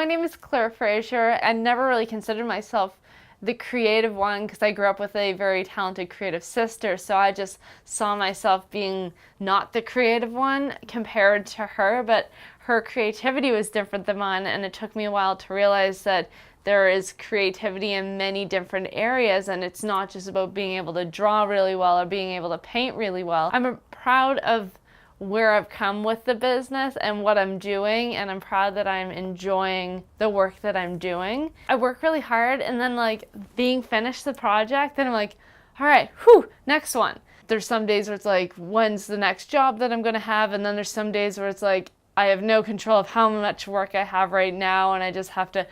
My name is Fraser. I never really considered myself the creative one because I grew up with a very talented creative sister, so I just saw myself being not the creative one compared to her, but her creativity was different than mine, and it took me a while to realize that there is creativity in many different areas, and it's not just about being able to draw really well or being able to paint really well. I'm proud of where I've come with the business and what I'm doing, and I'm proud that I'm enjoying the work that I'm doing. I work really hard, and then being finished the project, then I'm like, all right, whew, next one. There's some days where it's like, when's the next job that I'm gonna have? And then there's some days where it's like, I have no control of how much work I have right now, and I just have to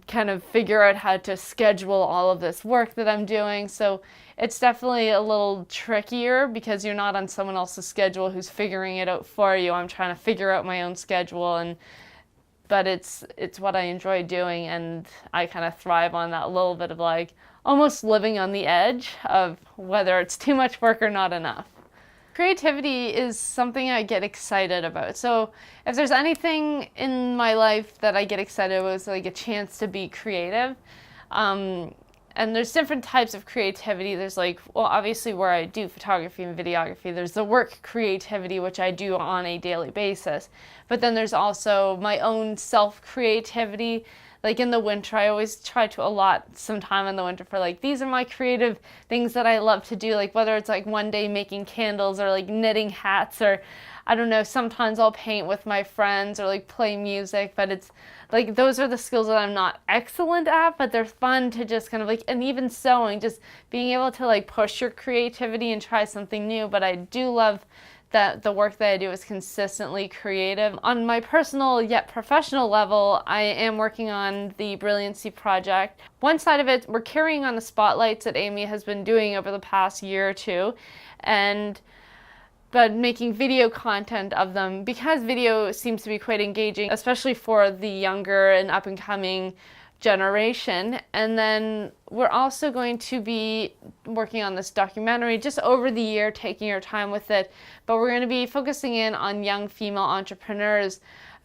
kind of figure out how to schedule all of this work that I'm doing. So it's definitely a little trickier because you're not on someone else's schedule who's figuring it out for you. I'm trying to figure out my own schedule, but it's what I enjoy doing, and I kind of thrive on that little bit of almost living on the edge of whether it's too much work or not enough. Creativity is something I get excited about. So if there's anything in my life that I get excited about, it's like a chance to be creative. And there's different types of creativity. There's obviously where I do photography and videography, there's the work creativity, which I do on a daily basis. But then there's also my own self-creativity. Like in the winter, I always try to allot some time in the winter for these are my creative things that I love to do. Whether it's one day making candles or knitting hats, or I don't know, sometimes I'll paint with my friends or play music, but it's those are the skills that I'm not excellent at, but they're fun to just kind of and even sewing, just being able to push your creativity and try something new. But I do love that the work that I do is consistently creative. On my personal yet professional level, I am working on the Brilliancy project. One side of it, we're carrying on the spotlights that Amy has been doing over the past year or two, but making video content of them because video seems to be quite engaging, especially for the younger and up and coming generation. And then we're also going to be working on this documentary just over the year, taking our time with it, but we're going to be focusing in on young female entrepreneurs,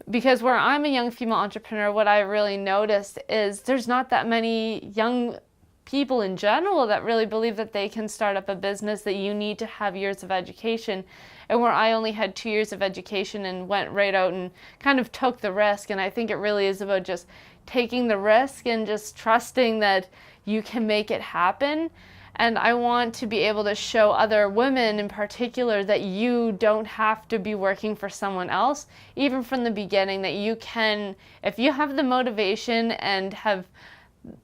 because where I'm a young female entrepreneur, what I really noticed is there's not that many young people in general that really believe that they can start up a business, that you need to have years of education. And where I only had 2 years of education and went right out and kind of took the risk. And I think it really is about just taking the risk and just trusting that you can make it happen. And I want to be able to show other women in particular that you don't have to be working for someone else, even from the beginning, that you can, if you have the motivation and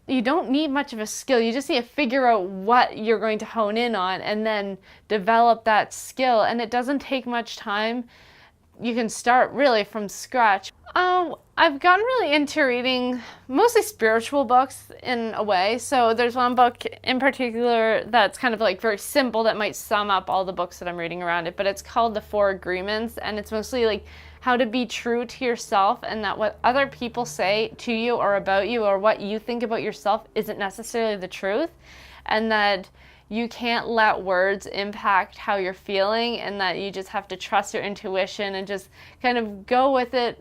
you don't need much of a skill. You just need to figure out what you're going to hone in on and then develop that skill. And it doesn't take much time. You can start really from scratch. I've gotten really into reading mostly spiritual books in a way. So there's one book in particular that's kind of very simple that might sum up all the books that I'm reading around it, but it's called The Four Agreements, and it's mostly how to be true to yourself, and that what other people say to you or about you or what you think about yourself isn't necessarily the truth, and that you can't let words impact how you're feeling, and that you just have to trust your intuition and just kind of go with it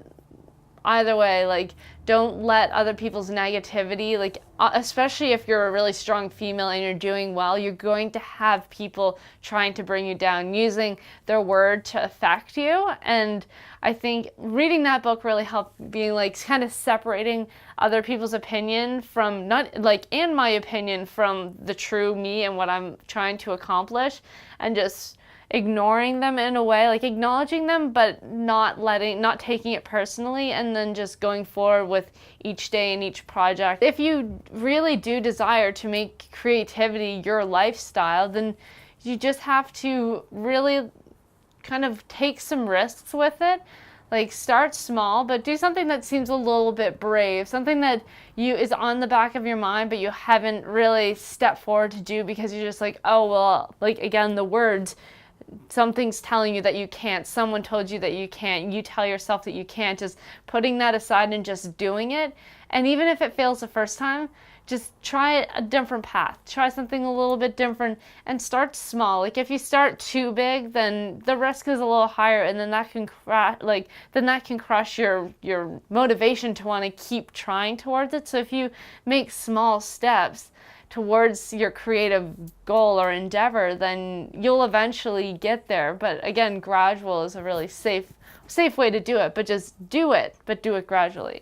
either way. Don't let other people's negativity, especially if you're a really strong female and you're doing well, you're going to have people trying to bring you down, using their word to affect you. And I think reading that book really helped, being kind of separating other people's opinion from and my opinion from the true me and what I'm trying to accomplish, and just ignoring them in a way, acknowledging them, but not taking it personally, and then just going forward with each day and each project. If you really do desire to make creativity your lifestyle, then you just have to really kind of take some risks with it. Start small, but do something that seems a little bit brave, something that is on the back of your mind, but you haven't really stepped forward to do because you're just oh, well, again, the words something's telling you that you can't, someone told you that you can't, you tell yourself that you can't, just putting that aside and just doing it. And even if it fails the first time, just try a different path. Try something a little bit different and start small. Like if you start too big, then the risk is a little higher, and then that can crush your motivation to want to keep trying towards it. So if you make small steps towards your creative goal or endeavor, then you'll eventually get there. But again, gradual is a really safe way to do it. But just do it, but do it gradually.